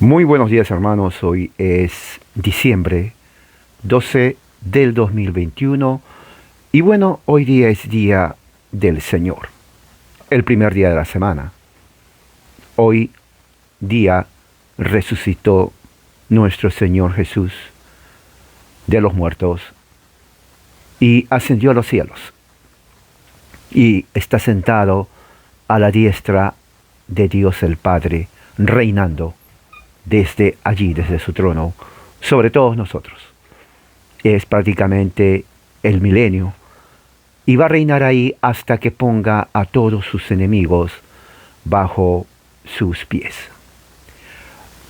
Muy buenos días, hermanos. Hoy es diciembre 12 del 2021 y bueno, hoy día es día del Señor, el primer día de la semana. Hoy día resucitó nuestro Señor Jesús de los muertos y ascendió a los cielos y está sentado a la diestra de Dios el Padre, reinando desde allí, desde su trono, sobre todos nosotros. Es prácticamente el milenio y va a reinar ahí hasta que ponga a todos sus enemigos bajo sus pies.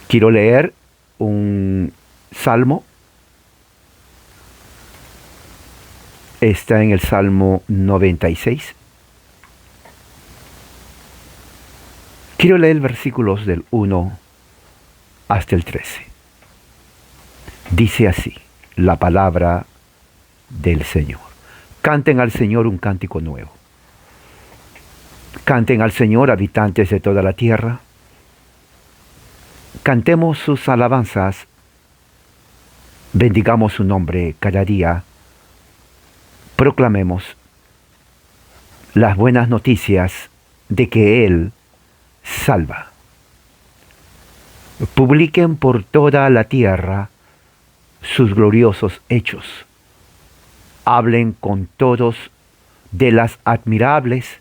Quiero leer un salmo. Está en el Salmo 96. Quiero leer versículos del 1 hasta el 13. Dice así la palabra del Señor. Canten al Señor un cántico nuevo. Canten al Señor, habitantes de toda la tierra. Cantemos sus alabanzas. Bendigamos su nombre cada día. Proclamemos las buenas noticias de que Él salva. Publiquen por toda la tierra sus gloriosos hechos. Hablen con todos de las admirables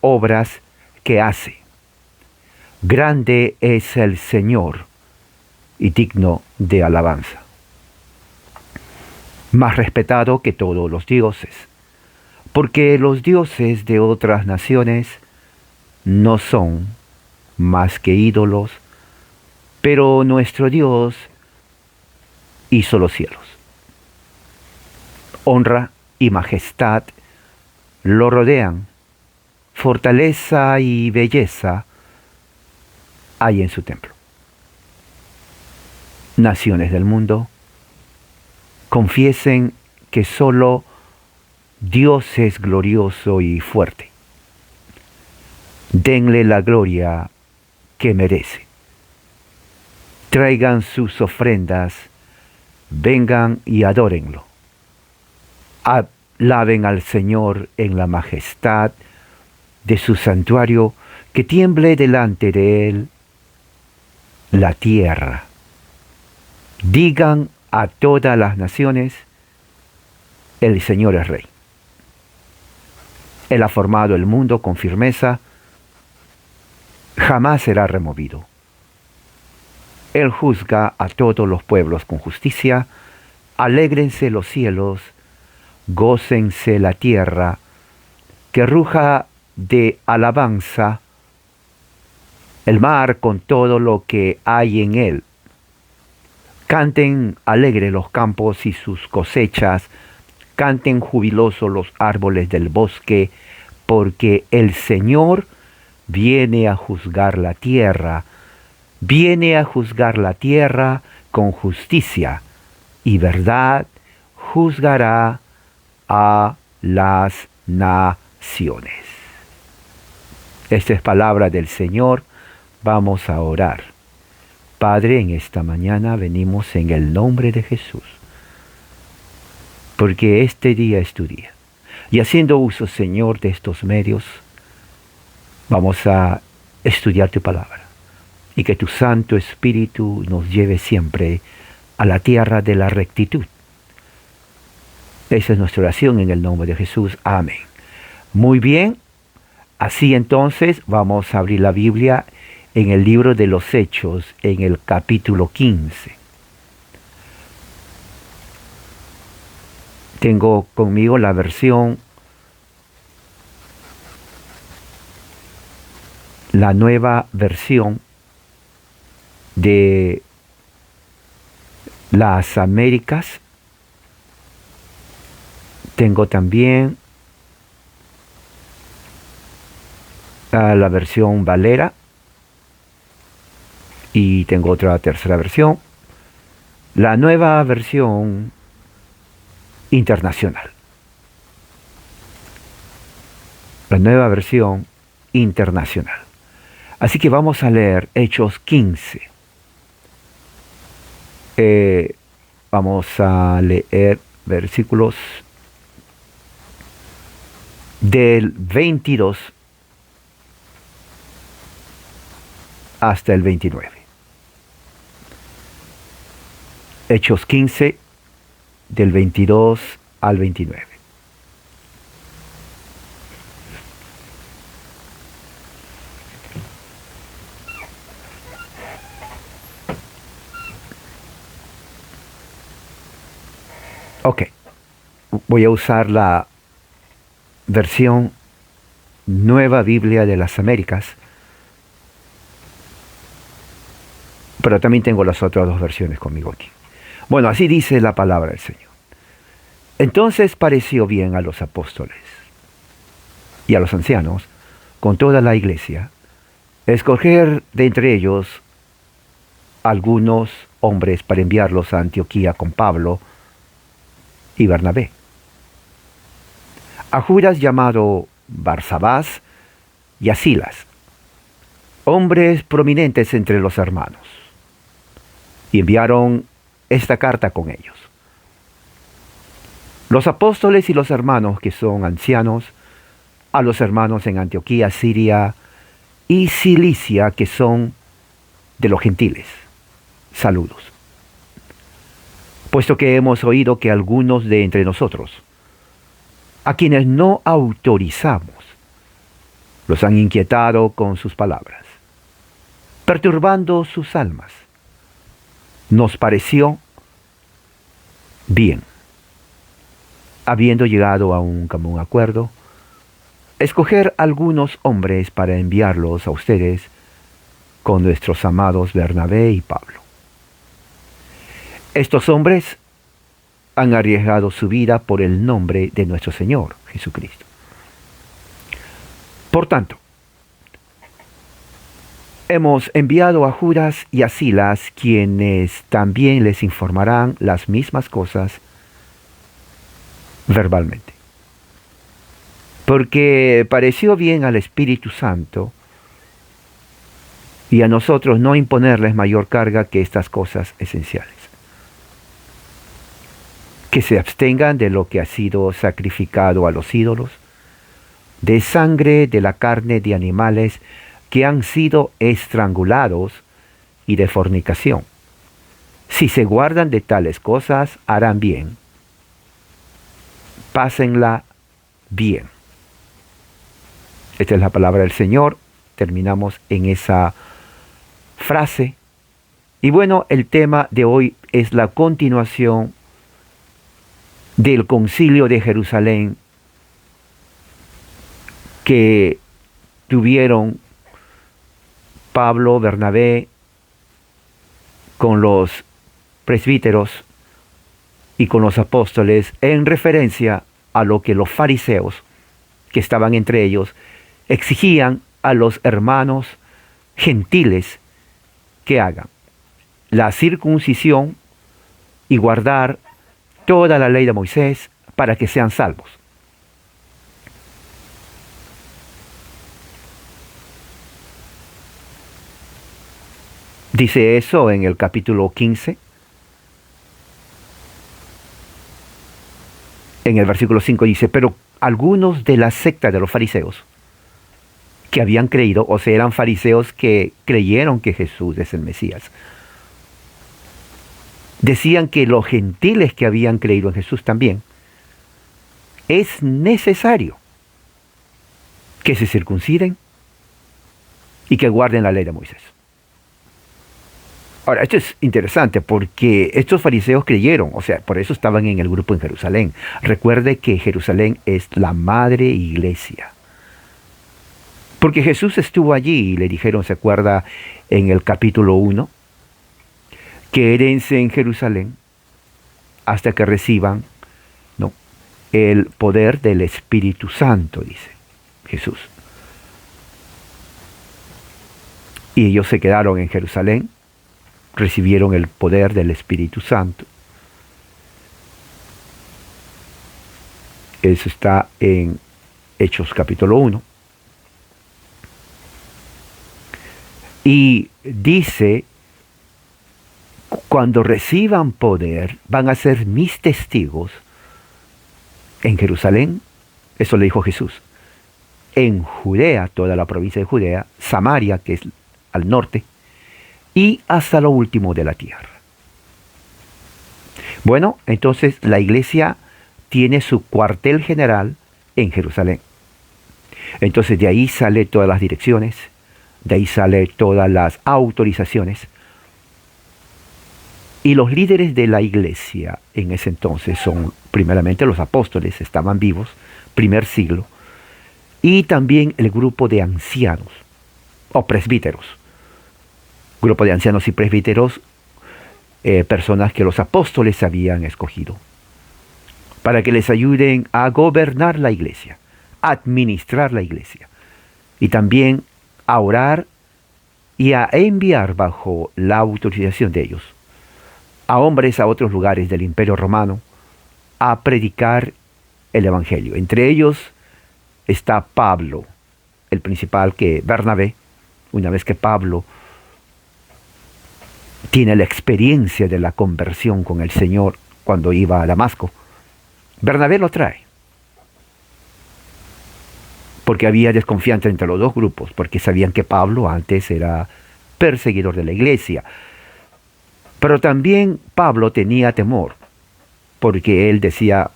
obras que hace. Grande es el Señor y digno de alabanza. Más respetado que todos los dioses, porque los dioses de otras naciones no son más que ídolos, pero nuestro Dios hizo los cielos. Honra y majestad lo rodean, fortaleza y belleza hay en su templo. Naciones del mundo, confiesen que solo Dios es glorioso y fuerte. Denle la gloria que merece. Traigan sus ofrendas, vengan y adórenlo. Alaben al Señor en la majestad de su santuario, que tiemble delante de Él la tierra. Digan a todas las naciones, el Señor es Rey. Él ha formado el mundo con firmeza, jamás será removido. Él juzga a todos los pueblos con justicia. Alégrense los cielos, gócense la tierra, que ruja de alabanza el mar con todo lo que hay en él. Canten alegre los campos y sus cosechas, canten jubilosos los árboles del bosque, porque el Señor viene a juzgar la tierra. Viene a juzgar la tierra con justicia y verdad, juzgará a las naciones. Esta es palabra del Señor. Vamos a orar. Padre, en esta mañana venimos en el nombre de Jesús, porque este día es tu día. Y haciendo uso, Señor, de estos medios, vamos a estudiar tu palabra. Y que tu Santo Espíritu nos lleve siempre a la tierra de la rectitud. Esa es nuestra oración en el nombre de Jesús. Amén. Muy bien. Así entonces vamos a abrir la Biblia en el libro de los Hechos, en el capítulo 15. Tengo conmigo la nueva versión de las Américas. Tengo también la versión Valera y tengo otra tercera versión, la nueva versión internacional. La nueva versión internacional. Así que vamos a leer Hechos 15, Eh, Vamos a leer versículos del 22 hasta el 29. Hechos 15, del 22 al 29. Ok, voy a usar la versión Nueva Biblia de las Américas, pero también tengo las otras dos versiones conmigo aquí. Bueno, así dice la palabra del Señor. Entonces pareció bien a los apóstoles y a los ancianos, con toda la iglesia, escoger de entre ellos algunos hombres para enviarlos a Antioquía con Pablo y Bernabé. A Judas llamado Barsabás y a Silas, hombres prominentes entre los hermanos, y enviaron esta carta con ellos. Los apóstoles y los hermanos que son ancianos, a los hermanos en Antioquía, Siria y Cilicia que son de los gentiles, saludos. Puesto que hemos oído que algunos de entre nosotros, a quienes no autorizamos, los han inquietado con sus palabras, perturbando sus almas, nos pareció bien, habiendo llegado a un común acuerdo, escoger algunos hombres para enviarlos a ustedes con nuestros amados Bernabé y Pablo. Estos hombres han arriesgado su vida por el nombre de nuestro Señor Jesucristo. Por tanto, hemos enviado a Judas y a Silas, quienes también les informarán las mismas cosas verbalmente. Porque pareció bien al Espíritu Santo y a nosotros no imponerles mayor carga que estas cosas esenciales: que se abstengan de lo que ha sido sacrificado a los ídolos, de sangre de la carne de animales que han sido estrangulados y de fornicación. Si se guardan de tales cosas, harán bien. Pásenla bien. Esta es la palabra del Señor. Terminamos en esa frase. Y bueno, el tema de hoy es la continuación del Concilio de Jerusalén que tuvieron Pablo, Bernabé con los presbíteros y con los apóstoles, en referencia a lo que los fariseos que estaban entre ellos exigían a los hermanos gentiles que hagan: la circuncisión y guardar toda la ley de Moisés para que sean salvos. Dice eso en el capítulo 15, en el versículo 5 dice: pero algunos de la secta de los fariseos que habían creído, o sea, eran fariseos que creyeron que Jesús es el Mesías, decían que los gentiles que habían creído en Jesús también, es necesario que se circunciden y que guarden la ley de Moisés. Ahora, esto es interesante porque estos fariseos creyeron, o sea, por eso estaban en el grupo en Jerusalén. Recuerde que Jerusalén es la madre iglesia. Porque Jesús estuvo allí y le dijeron, ¿se acuerda en el capítulo 1? Quédense en Jerusalén hasta que reciban, ¿no?, el poder del Espíritu Santo, dice Jesús. Y ellos se quedaron en Jerusalén, recibieron el poder del Espíritu Santo. Eso está en Hechos capítulo 1. Y dice cuando reciban poder, van a ser mis testigos en Jerusalén, eso le dijo Jesús, en Judea, toda la provincia de Judea, Samaria, que es al norte, y hasta lo último de la tierra. Bueno, entonces la iglesia tiene su cuartel general en Jerusalén. Entonces de ahí sale todas las direcciones, de ahí sale todas las autorizaciones. Y los líderes de la iglesia en ese entonces son primeramente los apóstoles, estaban vivos, primer siglo, y también el grupo de ancianos o presbíteros. Grupo de ancianos y presbíteros, personas que los apóstoles habían escogido para que les ayuden a gobernar la iglesia, a administrar la iglesia y también a orar y a enviar bajo la autorización de ellos a hombres a otros lugares del Imperio Romano a predicar el Evangelio. Entre ellos está Pablo, el principal, que Bernabé, una vez que Pablo tiene la experiencia de la conversión con el Señor cuando iba a Damasco, Bernabé lo trae. Porque había desconfianza entre los dos grupos, porque sabían que Pablo antes era perseguidor de la iglesia. Pero también Pablo tenía temor, porque él decía,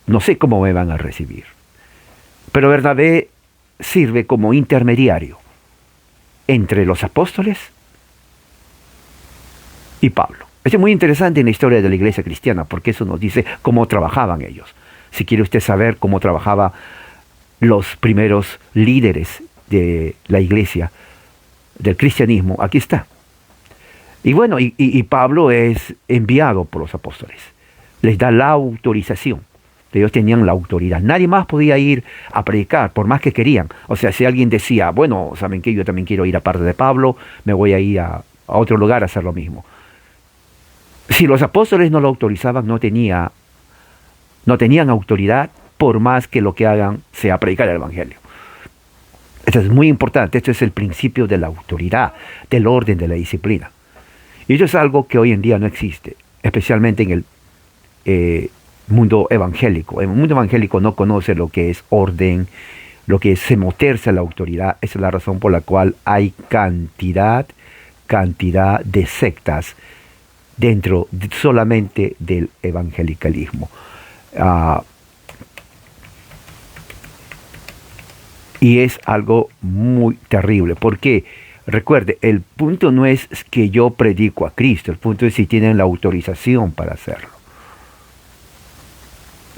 no sé cómo me van a recibir. Pero Bernabé sirve como intermediario entre los apóstoles y Pablo. Esto es muy interesante en la historia de la iglesia cristiana, porque eso nos dice cómo trabajaban ellos. Si quiere usted saber cómo trabajaban los primeros líderes de la iglesia, del cristianismo, aquí está. Y bueno, y Pablo es enviado por los apóstoles. Les da la autorización. Ellos tenían la autoridad. Nadie más podía ir a predicar, por más que querían. O sea, si alguien decía, bueno, ¿saben qué? Yo también quiero ir aparte de Pablo, me voy a ir a otro lugar a hacer lo mismo. Si los apóstoles no lo autorizaban, no tenían autoridad, por más que lo que hagan sea predicar el Evangelio. Esto es muy importante. Esto es el principio de la autoridad, del orden, de la disciplina. Y esto es algo que hoy en día no existe, especialmente en el mundo evangélico. El mundo evangélico no conoce lo que es orden, lo que es someterse a la autoridad. Esa es la razón por la cual hay cantidad de sectas dentro solamente del evangelicalismo. Y es algo muy terrible, porque recuerde, el punto no es que yo predico a Cristo, el punto es si tienen la autorización para hacerlo.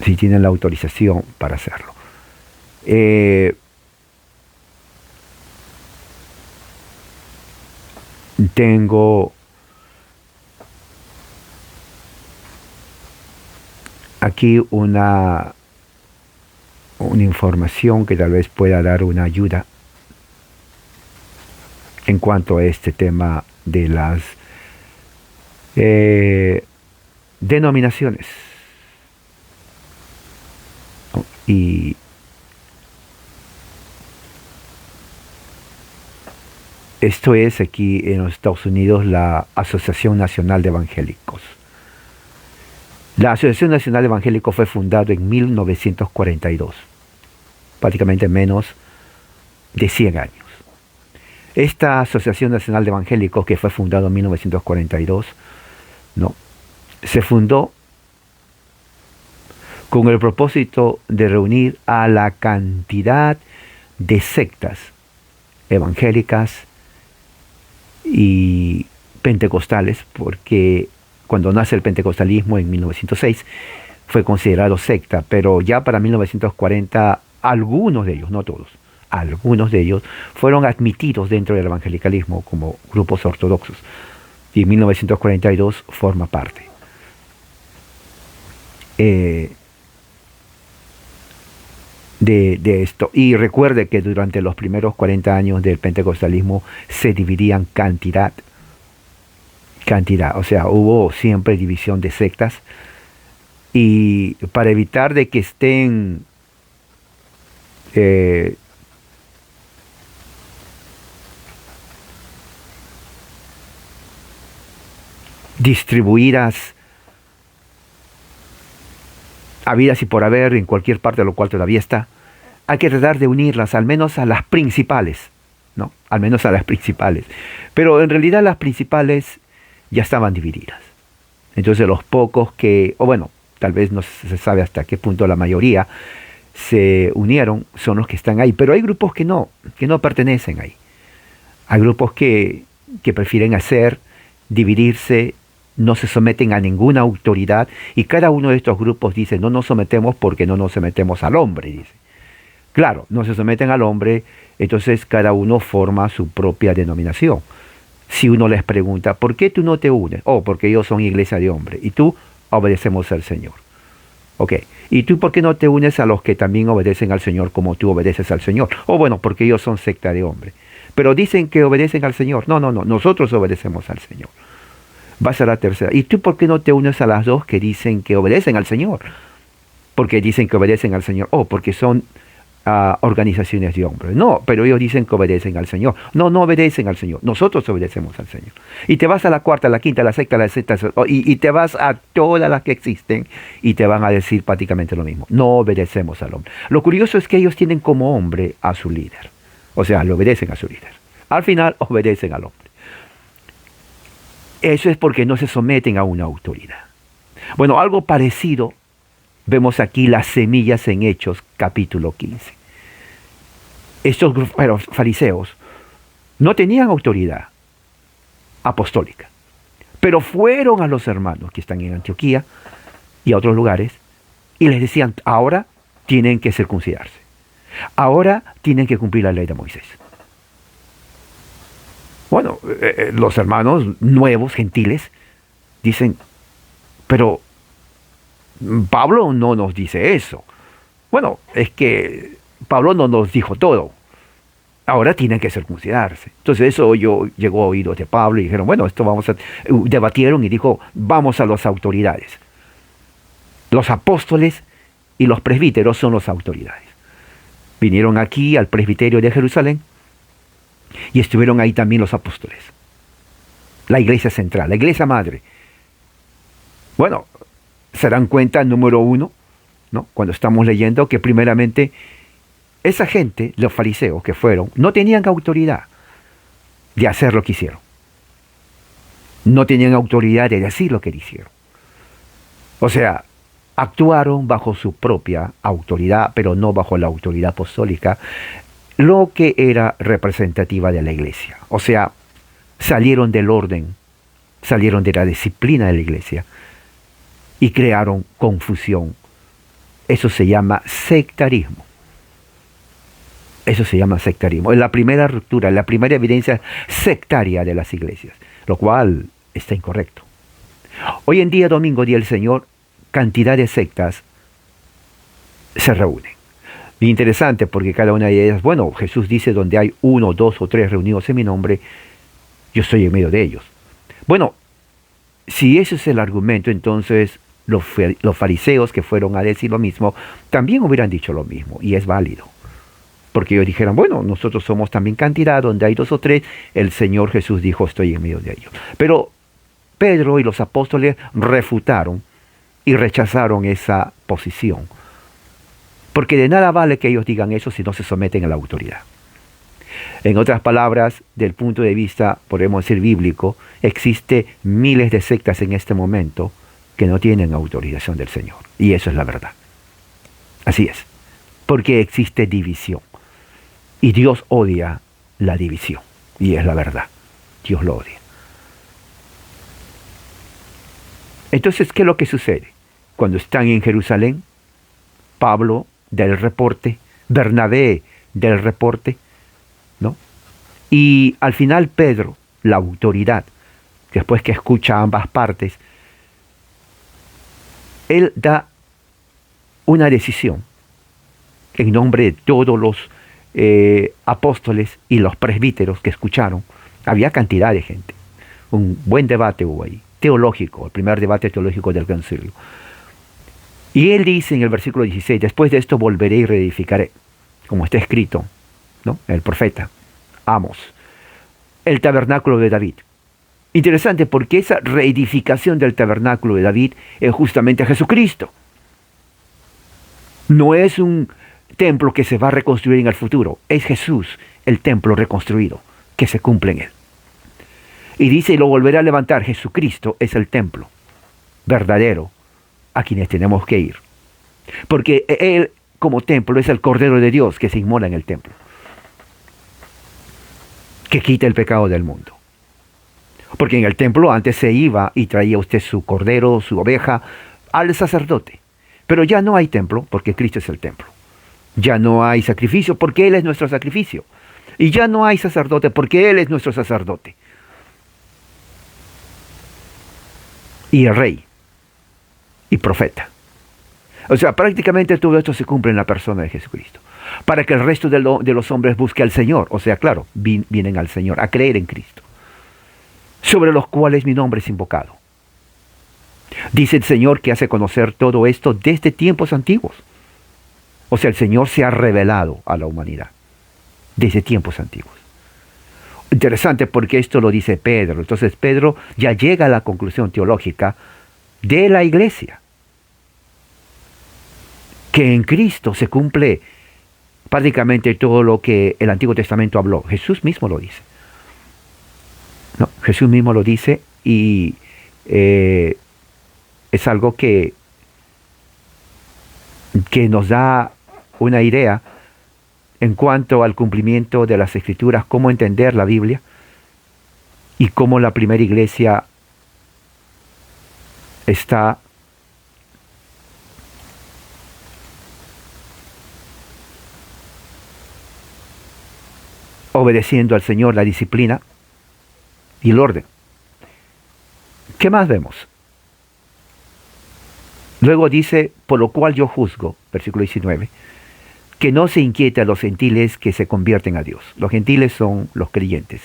Si tienen la autorización para hacerlo. Tengo aquí una información que tal vez pueda dar una ayuda en cuanto a este tema de las denominaciones. Y esto es aquí en los Estados Unidos la Asociación Nacional de Evangélicos. La Asociación Nacional de Evangélicos fue fundada en 1942, prácticamente menos de 100 años. Esta Asociación Nacional de Evangélicos, que fue fundada en 1942, se fundó con el propósito de reunir a la cantidad de sectas evangélicas y pentecostales, porque cuando nace el pentecostalismo en 1906 fue considerado secta, pero ya para 1940 algunos de ellos, no todos, algunos de ellos fueron admitidos dentro del evangelicalismo como grupos ortodoxos, y en 1942 forma parte. De esto. Y recuerde que durante los primeros 40 años del pentecostalismo se dividían cantidad, o sea, hubo siempre división de sectas, y para evitar de que estén distribuidas habidas y por haber en cualquier parte de lo cual todavía está. Hay que tratar de unirlas, al menos a las principales, ¿no? Al menos a las principales. Pero en realidad las principales ya estaban divididas. Entonces los pocos que, o bueno, tal vez no se sabe hasta qué punto la mayoría se unieron, son los que están ahí. Pero hay grupos que no pertenecen ahí. Hay grupos que prefieren dividirse, no se someten a ninguna autoridad, y cada uno de estos grupos dice, no nos sometemos porque no nos sometemos al hombre, dice. Claro, no se someten al hombre, entonces cada uno forma su propia denominación. Si uno les pregunta, ¿por qué tú no te unes? Oh, porque ellos son iglesia de hombre, y tú obedecemos al Señor. Ok, ¿y tú por qué no te unes a los que también obedecen al Señor como tú obedeces al Señor? Oh, bueno, porque ellos son secta de hombre. Pero dicen que obedecen al Señor. No, nosotros obedecemos al Señor. Va a ser la tercera. ¿Y tú por qué no te unes a las dos que dicen que obedecen al Señor? Porque dicen que obedecen al Señor. Oh, porque son organizaciones de hombres. No, pero ellos dicen que obedecen al Señor. No obedecen al Señor. Nosotros obedecemos al Señor. Y te vas a la cuarta, a la quinta, a la sexta, y te vas a todas las que existen y te van a decir prácticamente lo mismo. No obedecemos al hombre. Lo curioso es que ellos tienen como hombre a su líder. O sea, le obedecen a su líder. Al final obedecen al hombre. Eso es porque no se someten a una autoridad. Bueno, algo parecido vemos aquí las semillas en Hechos capítulo 15. Estos fariseos no tenían autoridad apostólica, pero fueron a los hermanos que están en Antioquía y a otros lugares y les decían, ahora tienen que circuncidarse, ahora tienen que cumplir la ley de Moisés. Bueno, los hermanos nuevos, gentiles, dicen, pero Pablo no nos dice eso. Bueno, es que Pablo no nos dijo todo. Ahora tienen que circuncidarse. Entonces eso llegó a oídos de Pablo y dijeron, bueno, esto vamos a... Debatieron y dijo, vamos a las autoridades. Los apóstoles y los presbíteros son las autoridades. Vinieron aquí al presbiterio de Jerusalén y estuvieron ahí también los apóstoles. La iglesia central, la iglesia madre. Bueno, se dan cuenta, número uno, ¿no? Cuando estamos leyendo que primeramente esa gente, los fariseos que fueron, no tenían autoridad de hacer lo que hicieron. No tenían autoridad de decir lo que hicieron. O sea, actuaron bajo su propia autoridad, pero no bajo la autoridad apostólica, lo que era representativa de la iglesia. O sea, salieron del orden, salieron de la disciplina de la iglesia y crearon confusión. Eso se llama sectarismo. Eso se llama sectarismo. Es la primera ruptura, la primera evidencia sectaria de las iglesias, lo cual está incorrecto. Hoy en día, domingo, día del Señor, cantidad de sectas se reúnen. Interesante porque cada una de ellas, bueno, Jesús dice donde hay 1, 2 o 3 reunidos en mi nombre, yo estoy en medio de ellos. Bueno, si ese es el argumento, entonces los fariseos que fueron a decir lo mismo, también hubieran dicho lo mismo, y es válido. Porque ellos dijeron, bueno, nosotros somos también cantidad, donde hay 2 o 3, el Señor Jesús dijo, estoy en medio de ellos. Pero Pedro y los apóstoles refutaron y rechazaron esa posición. Porque de nada vale que ellos digan eso si no se someten a la autoridad. En otras palabras, del punto de vista, podemos decir bíblico, existe miles de sectas en este momento que no tienen autorización del Señor. Y eso es la verdad. Así es. Porque existe división. Y Dios odia la división. Y es la verdad. Dios lo odia. Entonces, ¿qué es lo que sucede? Cuando están en Jerusalén, Pablo del reporte, Bernabé del reporte, ¿no? Y al final Pedro, la autoridad, después que escucha ambas partes, él da una decisión en nombre de todos los apóstoles y los presbíteros que escucharon. Había cantidad de gente. Un buen debate hubo ahí, teológico, el primer debate teológico del concilio. Y él dice en el versículo 16, después de esto volveré y reedificaré, como está escrito, ¿no? El profeta Amos, el tabernáculo de David, Interesante porque esa reedificación del tabernáculo de David es justamente Jesucristo. No es un templo que se va a reconstruir en el futuro, es Jesús, el templo reconstruido, que se cumple en él. Y dice, y lo volverá a levantar, Jesucristo es el templo verdadero a quienes tenemos que ir. Porque Él, como templo, es el Cordero de Dios que se inmola en el templo, que quita el pecado del mundo. Porque en el templo antes se iba y traía usted su cordero, su oveja, al sacerdote. Pero ya no hay templo, porque Cristo es el templo. Ya no hay sacrificio, porque Él es nuestro sacrificio. Y ya no hay sacerdote, porque Él es nuestro sacerdote. Y el rey. Y profeta. O sea, prácticamente todo esto se cumple en la persona de Jesucristo. Para que el resto de los hombres busque al Señor. O sea, claro, vienen al Señor, a creer en Cristo. Sobre los cuales mi nombre es invocado. Dice el Señor que hace conocer todo esto desde tiempos antiguos. O sea, el Señor se ha revelado a la humanidad desde tiempos antiguos. Interesante porque esto lo dice Pedro. Entonces Pedro ya llega a la conclusión teológica de la iglesia. Que en Cristo se cumple prácticamente todo lo que el Antiguo Testamento habló. Jesús mismo lo dice. No, Jesús mismo lo dice y es algo que nos da una idea en cuanto al cumplimiento de las Escrituras, cómo entender la Biblia y cómo la primera iglesia está obedeciendo al Señor la disciplina y el orden. ¿Qué más vemos? Luego dice, por lo cual yo juzgo, versículo 19, que no se inquiete a los gentiles que se convierten a Dios. Los gentiles son los creyentes.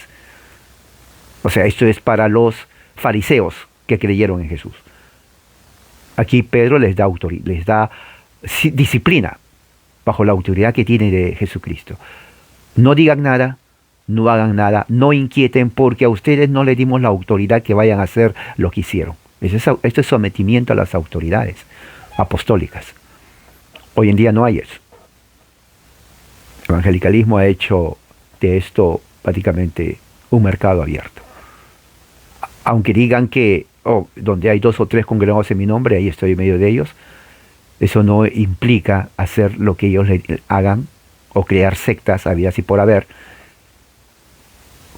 O sea, esto es para los fariseos que creyeron en Jesús. Aquí Pedro les da autoridad, les da disciplina bajo la autoridad que tiene de Jesucristo. No digan nada, no hagan nada, no inquieten porque a ustedes no les dimos la autoridad que vayan a hacer lo que hicieron. Esto es sometimiento a las autoridades apostólicas. Hoy en día no hay eso. El evangelicalismo ha hecho de esto prácticamente un mercado abierto. Aunque digan que donde hay 2 o 3 congregados en mi nombre, ahí estoy en medio de ellos, eso no implica hacer lo que ellos hagan o crear sectas habidas y por haber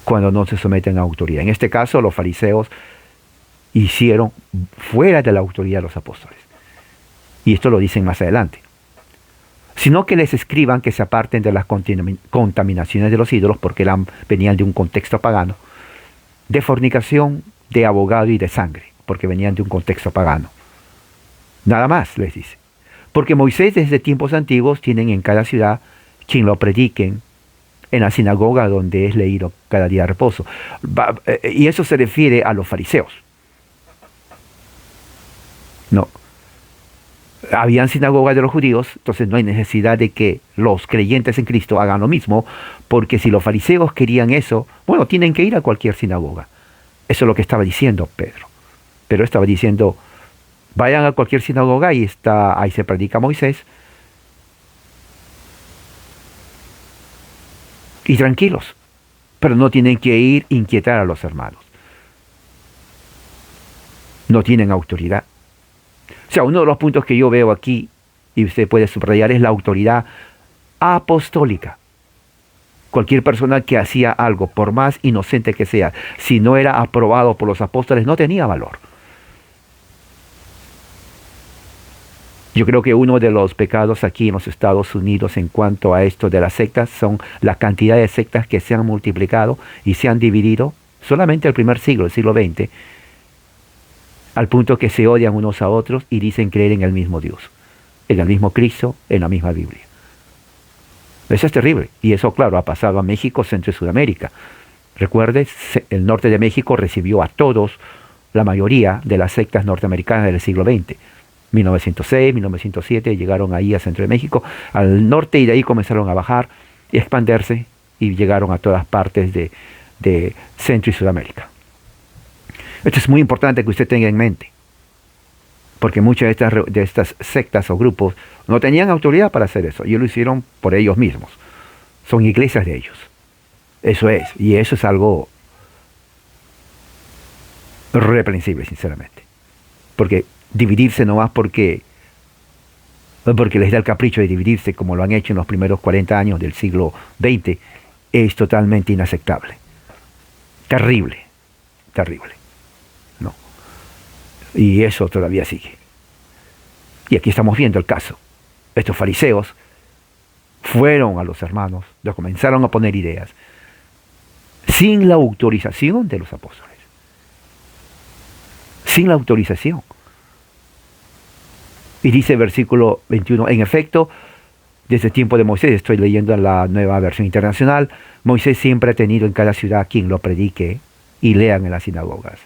cuando no se someten a autoridad. En este caso, los fariseos hicieron fuera de la autoridad de los apóstoles. Y esto lo dicen más adelante. Sino que les escriban que se aparten de las contaminaciones de los ídolos, porque venían de un contexto pagano, de fornicación, de abogado y de sangre, porque venían de un contexto pagano. Nada más, les dice. Porque Moisés desde tiempos antiguos tienen en cada ciudad quien lo prediquen en la sinagoga donde es leído cada día de reposo. Y eso se refiere a los fariseos. No. Habían sinagogas de los judíos, entonces no hay necesidad de que los creyentes en Cristo hagan lo mismo, porque si los fariseos querían eso, bueno, tienen que ir a cualquier sinagoga. Eso es lo que estaba diciendo Pedro. Pero estaba diciendo, vayan a cualquier sinagoga y ahí se predica Moisés. Y tranquilos, pero no tienen que ir a inquietar a los hermanos. No tienen autoridad. O sea, uno de los puntos que yo veo aquí, y usted puede subrayar, es la autoridad apostólica. Cualquier persona que hacía algo, por más inocente que sea, si no era aprobado por los apóstoles, no tenía valor. Yo creo que uno de los pecados aquí en los Estados Unidos en cuanto a esto de las sectas son la cantidad de sectas que se han multiplicado y se han dividido solamente el primer siglo, el siglo XX, al punto que se odian unos a otros y dicen creer en el mismo Dios, en el mismo Cristo, en la misma Biblia. Eso es terrible. Y eso, claro, ha pasado a México, Centro y Sudamérica. Recuerde, el norte de México recibió a todos, la mayoría de las sectas norteamericanas del siglo XX. 1906, 1907 llegaron ahí a Centro de México, al norte, y de ahí comenzaron a bajar y expandirse y llegaron a todas partes de Centro y Sudamérica. Esto es muy importante que usted tenga en mente, porque muchas de estas sectas o grupos no tenían autoridad para hacer eso. Ellos lo hicieron por ellos mismos. Son iglesias de ellos. Eso es. Y eso es algo reprensible, sinceramente. Porque dividirse nomás porque les da el capricho de dividirse, como lo han hecho en los primeros 40 años del siglo XX, es totalmente inaceptable. Terrible. Terrible. ¿No? Y eso todavía sigue. Y aquí estamos viendo el caso. Estos fariseos fueron a los hermanos, les comenzaron a poner ideas, sin la autorización de los apóstoles. Sin la autorización. Y dice el versículo 21, en efecto, desde el tiempo de Moisés, estoy leyendo en la Nueva Versión Internacional, Moisés siempre ha tenido en cada ciudad quien lo predique y lean en las sinagogas.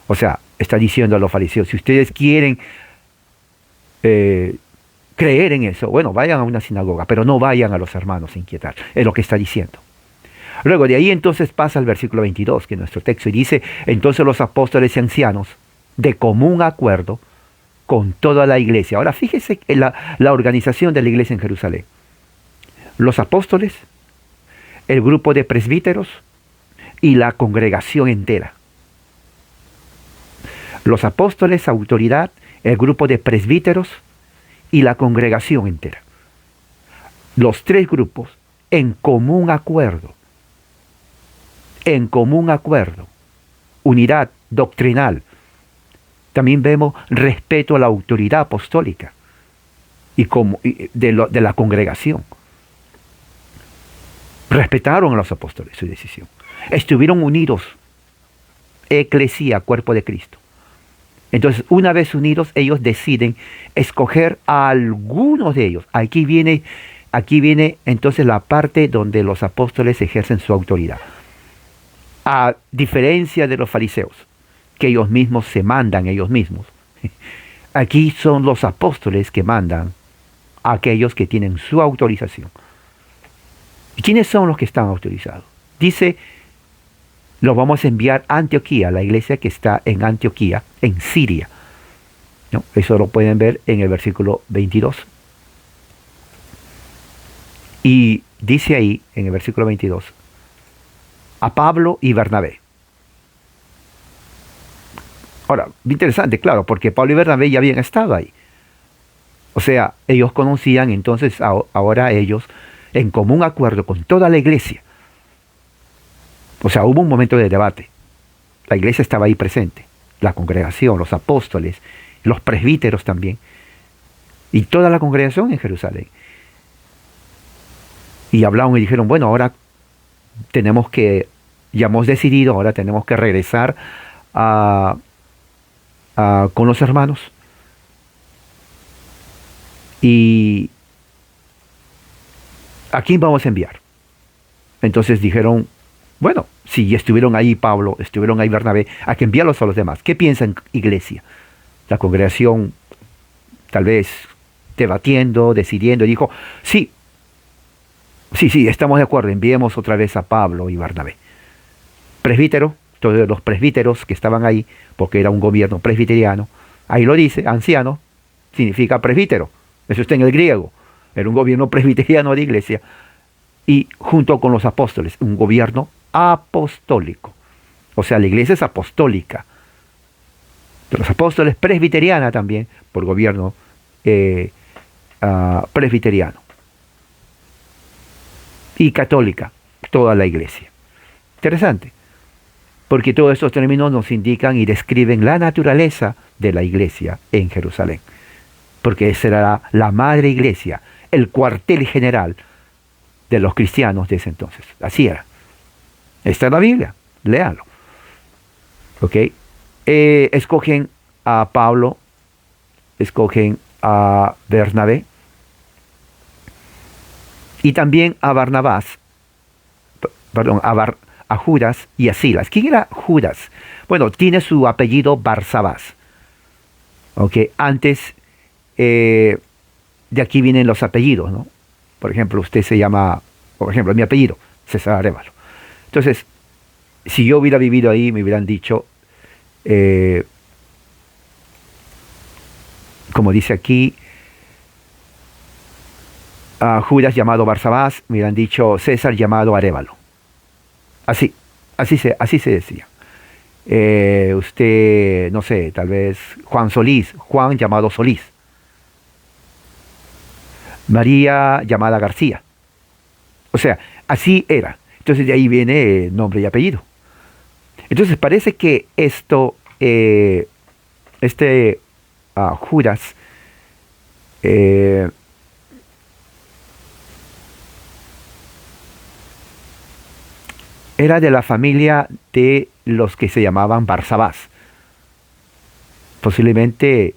O sea, está diciendo a los fariseos, si ustedes quieren creer en eso, bueno, vayan a una sinagoga, pero no vayan a los hermanos a inquietar. Es lo que está diciendo. Luego de ahí entonces pasa al versículo 22, que es nuestro texto, y dice, entonces los apóstoles y ancianos, de común acuerdo, con toda la iglesia. Ahora fíjese en la organización de la iglesia en Jerusalén. Los apóstoles, el grupo de presbíteros y la congregación entera. Los apóstoles, autoridad, el grupo de presbíteros y la congregación entera. Los tres grupos en común acuerdo. En común acuerdo. Unidad doctrinal. También vemos respeto a la autoridad apostólica de la congregación. Respetaron a los apóstoles su decisión. Estuvieron unidos, eclesía, cuerpo de Cristo. Entonces, una vez unidos, ellos deciden escoger a algunos de ellos. Aquí viene entonces la parte donde los apóstoles ejercen su autoridad. A diferencia de los fariseos, que ellos mismos se mandan ellos mismos. Aquí son los apóstoles que mandan a aquellos que tienen su autorización. ¿Y quiénes son los que están autorizados? Dice, los vamos a enviar a Antioquía, la iglesia que está en Antioquía, en Siria. ¿No? Eso lo pueden ver en el versículo 22. Y dice ahí, en el versículo 22, a Pablo y Bernabé. Ahora, interesante, claro, porque Pablo y Bernabé ya habían estado ahí. O sea, ellos conocían, entonces ahora ellos, en común acuerdo con toda la iglesia. O sea, hubo un momento de debate. La iglesia estaba ahí presente, la congregación, los apóstoles, los presbíteros también, y toda la congregación en Jerusalén. Y hablaron y dijeron, bueno, ahora ya hemos decidido, ahora tenemos que regresar con los hermanos. ¿Y a quién vamos a enviar? Entonces dijeron, bueno, si estuvieron ahí Pablo, estuvieron ahí Bernabé, hay que enviarlos a los demás. ¿Qué piensan, iglesia? La congregación, tal vez debatiendo, decidiendo, dijo, sí, estamos de acuerdo, enviemos otra vez a Pablo y Bernabé. Presbítero, todos los presbíteros que estaban ahí, porque era un gobierno presbiteriano, ahí lo dice, anciano, significa presbítero, eso está en el griego, era un gobierno presbiteriano de iglesia, y junto con los apóstoles, un gobierno apostólico, o sea, la iglesia es apostólica, de los apóstoles presbiteriana también, por gobierno presbiteriano, y católica, toda la iglesia. Interesante. Porque todos estos términos nos indican y describen la naturaleza de la iglesia en Jerusalén. Porque esa era la madre iglesia, el cuartel general de los cristianos de ese entonces. Así era. Esta es la Biblia, léanlo. ¿Ok? Escogen a Pablo, escogen a Bernabé y también a Barnabás, perdón, a Judas y a Silas. ¿Quién era Judas? Bueno, tiene su apellido Barsabás. ¿Ok? Antes, de aquí vienen los apellidos, ¿no? Por ejemplo, usted se llama, por ejemplo, mi apellido, César Arévalo. Entonces, si yo hubiera vivido ahí, me hubieran dicho eh, como dice aquí, a Judas llamado Barsabás, me han dicho César llamado Arévalo. Así, así se decía. Usted, no sé, tal vez Juan Solís, Juan llamado Solís. María llamada García. O sea, así era. Entonces de ahí viene nombre y apellido. Entonces parece que esto, Judas, eh, era de la familia de los que se llamaban Barsabás. Posiblemente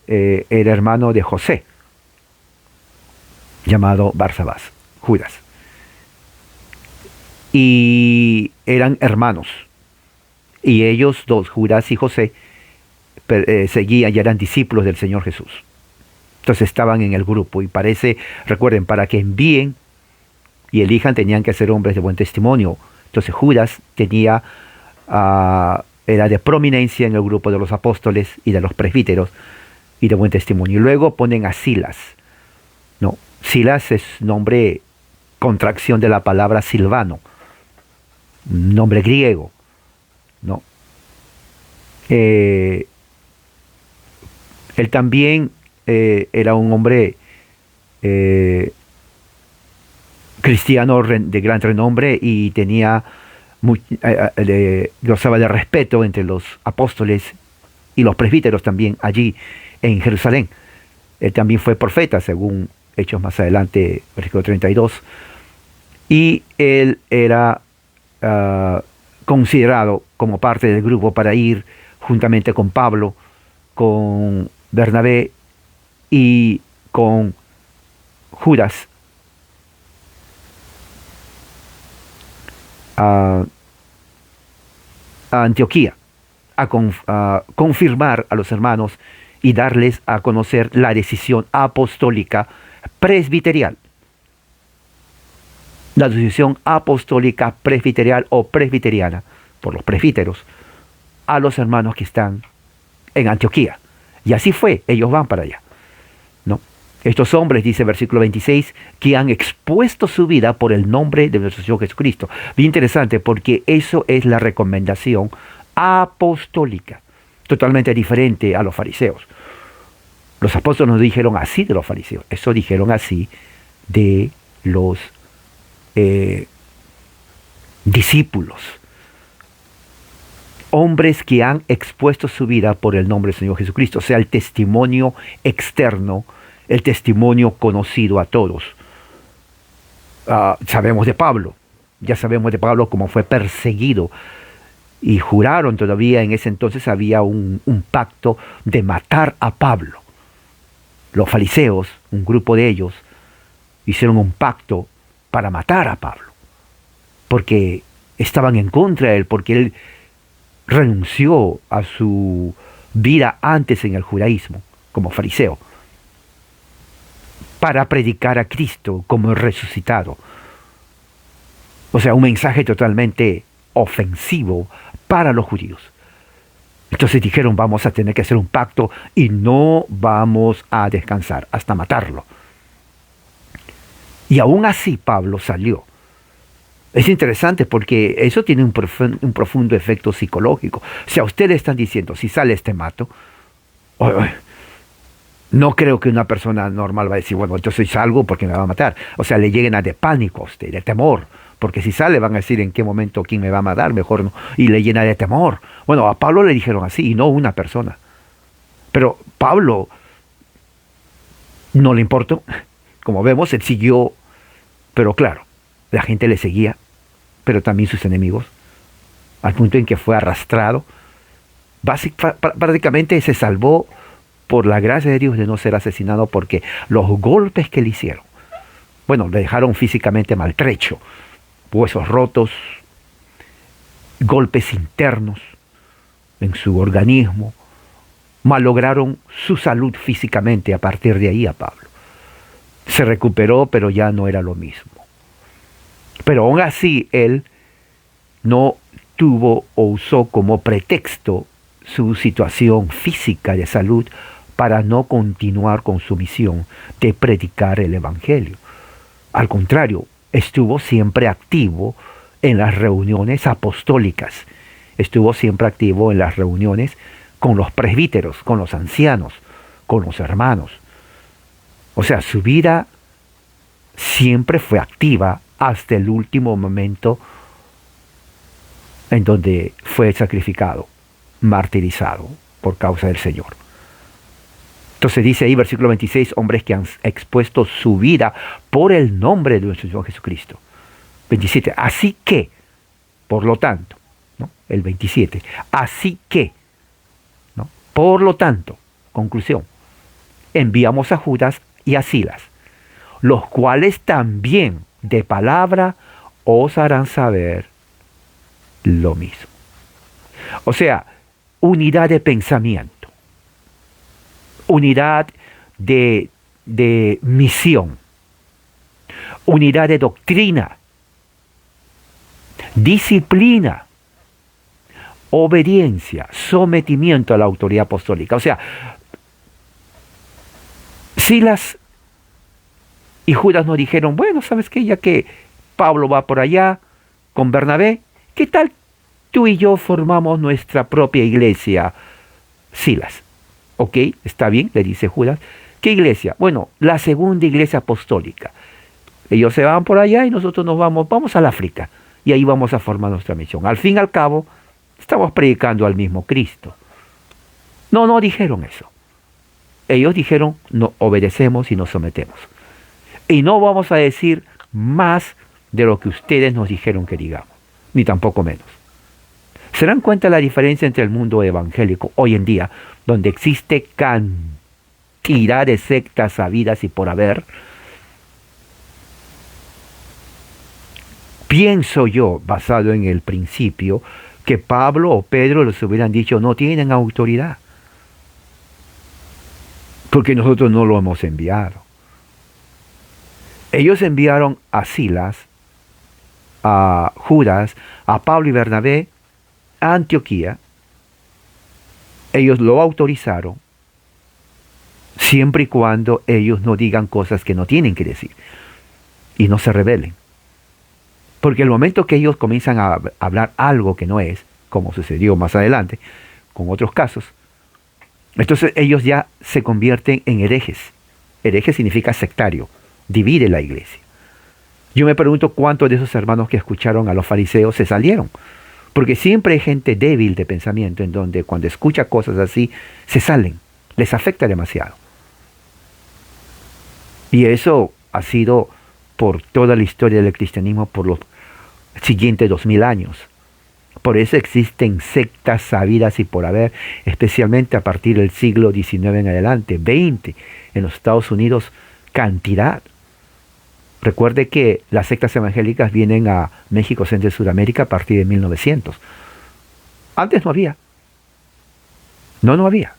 era hermano de José, llamado Barsabás, Judas. Y eran hermanos. Y ellos dos, Judas y José, seguían y eran discípulos del Señor Jesús. Entonces estaban en el grupo y parece, recuerden, para que envíen y elijan tenían que ser hombres de buen testimonio. Entonces Judas tenía, era de prominencia en el grupo de los apóstoles y de los presbíteros y de buen testimonio. Y luego ponen a Silas. No, Silas es nombre, contracción de la palabra Silvano, nombre griego. No. Él también era un hombre cristiano de gran renombre y tenía gozaba de respeto entre los apóstoles y los presbíteros también allí en Jerusalén. Él también fue profeta, según Hechos más adelante, versículo 32, y él era considerado como parte del grupo para ir juntamente con Pablo, con Bernabé y con Judas a Antioquía, a confirmar a los hermanos y darles a conocer la decisión apostólica presbiterial. La decisión apostólica presbiterial o presbiteriana, por los presbíteros, a los hermanos que están en Antioquía. Y así fue, ellos van para allá, ¿no? Estos hombres, dice versículo 26, que han expuesto su vida por el nombre de nuestro Señor Jesucristo. Bien interesante, porque eso es la recomendación apostólica, totalmente diferente a los fariseos. Los apóstoles no dijeron así de los fariseos, eso dijeron así de los discípulos. Hombres que han expuesto su vida por el nombre del Señor Jesucristo, o sea, el testimonio externo, el testimonio conocido a todos. Sabemos de Pablo, ya sabemos de Pablo cómo fue perseguido y juraron todavía en ese entonces había un pacto de matar a Pablo. Los fariseos, un grupo de ellos, hicieron un pacto para matar a Pablo, porque estaban en contra de él, porque él renunció a su vida antes en el judaísmo, como fariseo, para predicar a Cristo como resucitado. O sea, un mensaje totalmente ofensivo para los judíos. Entonces dijeron, vamos a tener que hacer un pacto y no vamos a descansar hasta matarlo. Y aún así Pablo salió. Es interesante porque eso tiene un profundo efecto psicológico. Si a ustedes están diciendo, si sales te mato, no creo que una persona normal va a decir, bueno, entonces salgo porque me va a matar. O sea, le lleguen a de pánico a usted, de temor. Porque si sale van a decir en qué momento quién me va a matar, mejor no. Y le llena de temor. Bueno, a Pablo le dijeron así y no una persona. Pero Pablo no le importó. Como vemos, él siguió, pero claro, la gente le seguía, pero también sus enemigos, al punto en que fue arrastrado. Prácticamente se salvó por la gracia de Dios de no ser asesinado, porque los golpes que le hicieron, bueno, le dejaron físicamente maltrecho, huesos rotos, golpes internos en su organismo, malograron su salud físicamente a partir de ahí a Pablo. Se recuperó, pero ya no era lo mismo. Pero aún así él no tuvo o usó como pretexto su situación física de salud para no continuar con su misión de predicar el Evangelio. Al contrario, estuvo siempre activo en las reuniones apostólicas, estuvo siempre activo en las reuniones con los presbíteros, con los ancianos, con los hermanos. O sea, su vida siempre fue activa hasta el último momento en donde fue sacrificado, martirizado por causa del Señor. Entonces dice ahí, versículo 26, hombres que han expuesto su vida por el nombre de nuestro Señor Jesucristo. 27, así que, por lo tanto, ¿no? El 27, así que, ¿no? Por lo tanto, conclusión, enviamos a Judas y a Silas, los cuales también de palabra os harán saber lo mismo. O sea, unidad de pensamiento, unidad de misión, unidad de doctrina, disciplina, obediencia, sometimiento a la autoridad apostólica. O sea, Silas y Judas no dijeron, bueno, ¿sabes qué? Ya que Pablo va por allá con Bernabé, ¿qué tal tú y yo formamos nuestra propia iglesia, Silas? Ok, está bien, le dice Judas. ¿Qué iglesia? Bueno, la segunda iglesia apostólica. Ellos se van por allá y nosotros nos vamos al África. Y ahí vamos a formar nuestra misión. Al fin y al cabo, estamos predicando al mismo Cristo. No dijeron eso. Ellos dijeron, no, obedecemos y nos sometemos. Y no vamos a decir más de lo que ustedes nos dijeron que digamos, ni tampoco menos. ¿Se dan cuenta la diferencia entre el mundo evangélico hoy en día, donde existe cantidad de sectas habidas y por haber? Pienso yo, basado en el principio, que Pablo o Pedro les hubieran dicho, no tienen autoridad, porque nosotros no lo hemos enviado. Ellos enviaron a Silas, a Judas, a Pablo y Bernabé a Antioquía. Ellos lo autorizaron siempre y cuando ellos no digan cosas que no tienen que decir y no se rebelen. Porque el momento que ellos comienzan a hablar algo que no es, como sucedió más adelante con otros casos, entonces ellos ya se convierten en herejes. Hereje significa sectario, divide la iglesia. Yo me pregunto cuántos de esos hermanos que escucharon a los fariseos se salieron. Porque siempre hay gente débil de pensamiento en donde cuando escucha cosas así, se salen, les afecta demasiado. Y eso ha sido por toda la historia del cristianismo por los siguientes 2000 años. Por eso existen sectas sabidas y por haber, especialmente a partir del siglo XIX en adelante, 20 en los Estados Unidos, cantidad. Recuerde que las sectas evangélicas vienen a México, Centro y Sudamérica a partir de 1900. Antes no había. No había.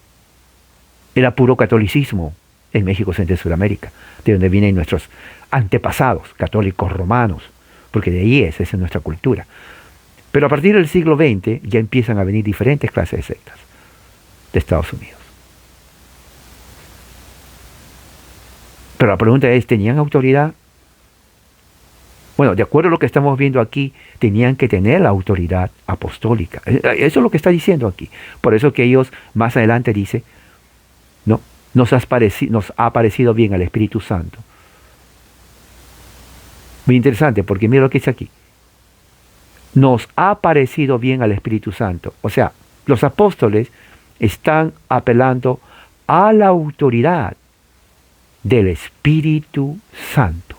Era puro catolicismo en México, Centro y Sudamérica, de donde vienen nuestros antepasados, católicos romanos, porque de ahí esa es nuestra cultura. Pero a partir del siglo XX ya empiezan a venir diferentes clases de sectas de Estados Unidos. Pero la pregunta es, ¿tenían autoridad? Bueno, de acuerdo a lo que estamos viendo aquí, tenían que tener la autoridad apostólica. Eso es lo que está diciendo aquí. Por eso que ellos más adelante dice, no, nos ha parecido bien al Espíritu Santo. Muy interesante, porque mira lo que dice aquí. Nos ha parecido bien al Espíritu Santo. O sea, los apóstoles están apelando a la autoridad del Espíritu Santo.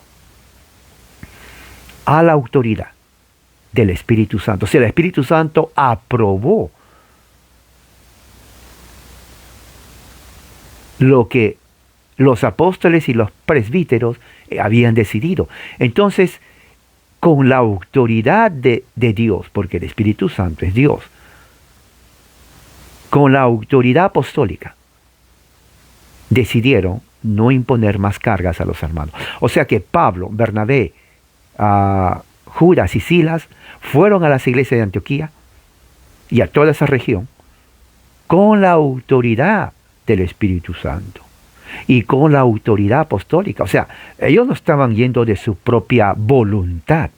A la autoridad del Espíritu Santo. O sea, el Espíritu Santo aprobó lo que los apóstoles y los presbíteros habían decidido. Entonces, con la autoridad de Dios, porque el Espíritu Santo es Dios, con la autoridad apostólica, decidieron no imponer más cargas a los hermanos. O sea que Pablo, Bernabé, Judas y Silas fueron a las iglesias de Antioquía y a toda esa región con la autoridad del Espíritu Santo y con la autoridad apostólica. O sea, ellos no estaban yendo de su propia voluntad.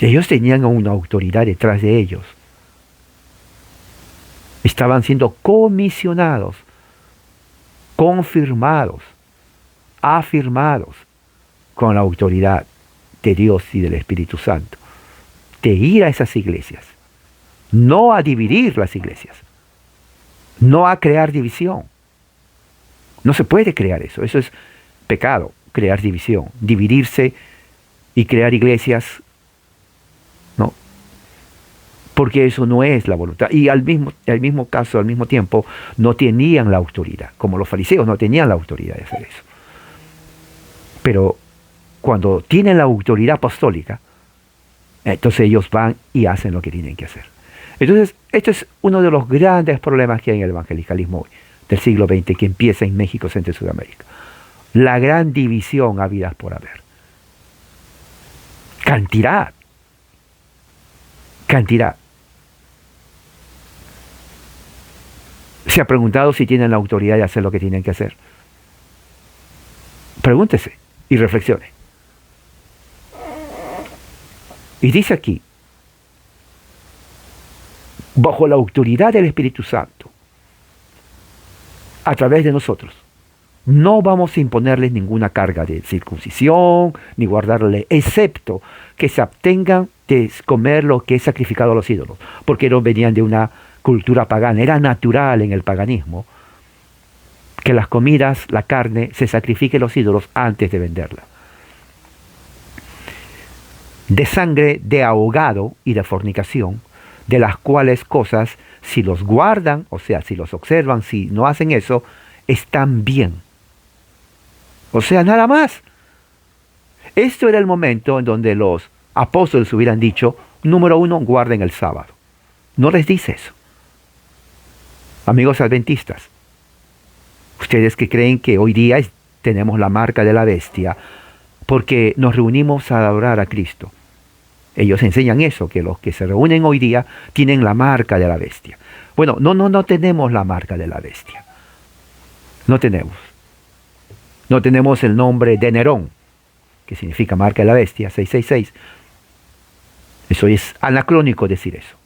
Ellos tenían una autoridad detrás de ellos. Estaban siendo comisionados, confirmados, afirmados con la autoridad de Dios y del Espíritu Santo, de ir a esas iglesias, no a dividir las iglesias, no a crear división. No se puede crear eso. Eso es pecado, crear división, dividirse y crear iglesias, ¿no? Porque eso no es la voluntad. Y al mismo tiempo, no tenían la autoridad. Como los fariseos no tenían la autoridad de hacer eso. Pero cuando tienen la autoridad apostólica, entonces ellos van y hacen lo que tienen que hacer. Entonces, esto es uno de los grandes problemas que hay en el evangelicalismo hoy, del siglo XX, que empieza en México, Centro y Sudamérica. La gran división habidas por haber. Cantidad. ¿Se ha preguntado si tienen la autoridad de hacer lo que tienen que hacer? Pregúntese y reflexione. Y dice aquí, bajo la autoridad del Espíritu Santo, a través de nosotros, no vamos a imponerles ninguna carga de circuncisión, ni guardarle, excepto que se abstengan de comer lo que es sacrificado a los ídolos, porque no venían de una cultura pagana. Era natural en el paganismo que las comidas, la carne, se sacrifique a los ídolos antes de venderla. De sangre de ahogado y de fornicación, de las cuales cosas, si los guardan, o sea, si los observan, si no hacen eso, están bien. O sea, nada más. Esto era el momento en donde los apóstoles hubieran dicho, número 1, guarden el sábado. No les dice eso. Amigos adventistas, ustedes que creen que hoy día tenemos la marca de la bestia porque nos reunimos a adorar a Cristo. Ellos enseñan eso, que los que se reúnen hoy día tienen la marca de la bestia. Bueno, no tenemos la marca de la bestia. No tenemos. No tenemos el nombre de Nerón, que significa marca de la bestia, 666. Eso es anacrónico decir eso.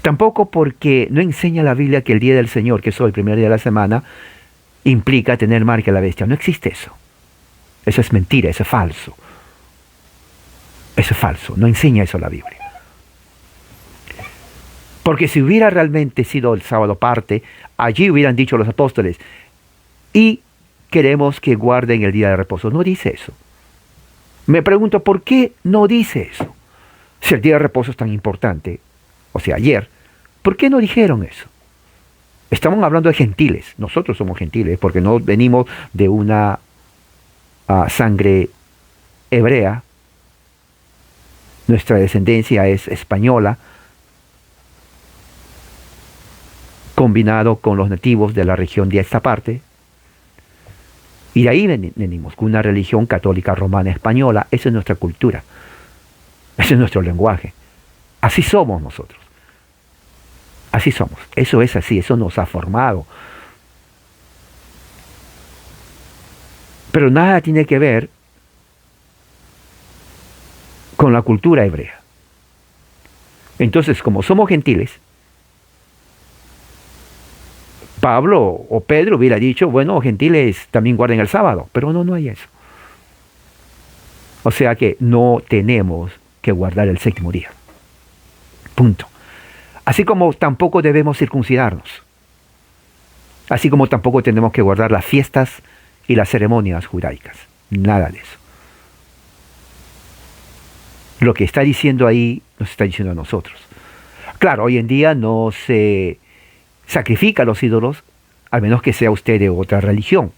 Tampoco porque no enseña la Biblia que el día del Señor, que es hoy el primer día de la semana, implica tener marca de la bestia. No existe eso. Eso es mentira, eso es falso. Eso es falso, no enseña eso la Biblia. Porque si hubiera realmente sido el sábado parte, allí hubieran dicho los apóstoles, y queremos que guarden el día de reposo. No dice eso. Me pregunto, ¿por qué no dice eso? Si el día de reposo es tan importante, o sea, ayer, ¿por qué no dijeron eso? Estamos hablando de gentiles. Nosotros somos gentiles porque no venimos de una sangre hebrea. Nuestra descendencia es española, combinado con los nativos de la región de esta parte. Y de ahí venimos, con una religión católica romana española. Esa es nuestra cultura. Ese es nuestro lenguaje. Así somos nosotros. Así somos. Eso es así, eso nos ha formado. Pero nada tiene que ver con la cultura hebrea. Entonces, como somos gentiles, Pablo o Pedro hubiera dicho, bueno, gentiles también guarden el sábado, pero no hay eso. O sea que no tenemos que guardar el séptimo día. Punto. Así como tampoco debemos circuncidarnos. Así como tampoco tenemos que guardar las fiestas y las ceremonias judaicas. Nada de eso. Lo que está diciendo ahí nos está diciendo a nosotros. Claro, hoy en día no se sacrifica a los ídolos, al menos que sea usted de otra religión.